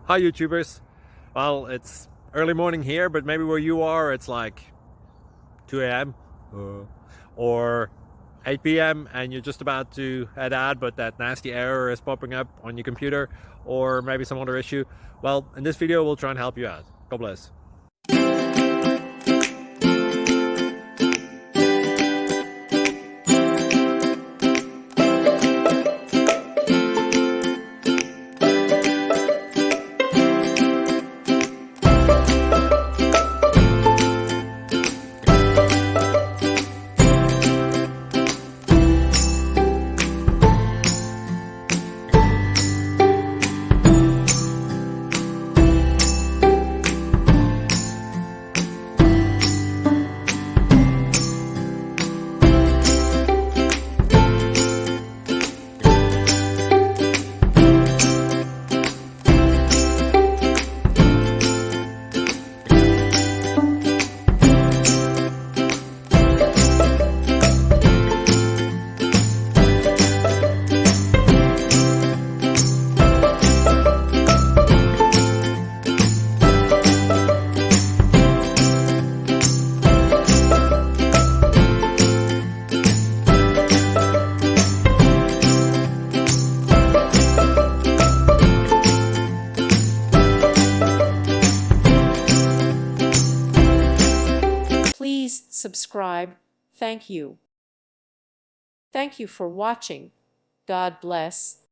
Hi YouTubers. Well, it's early morning here, but maybe where you are it's like 2 a.m. or 8 p.m. and you're just about to head out, but that nasty error is popping up on your computer, or maybe some other issue. Well, in this video we'll try and help you out. God bless. Please subscribe. Thank you. Thank you for watching. God bless.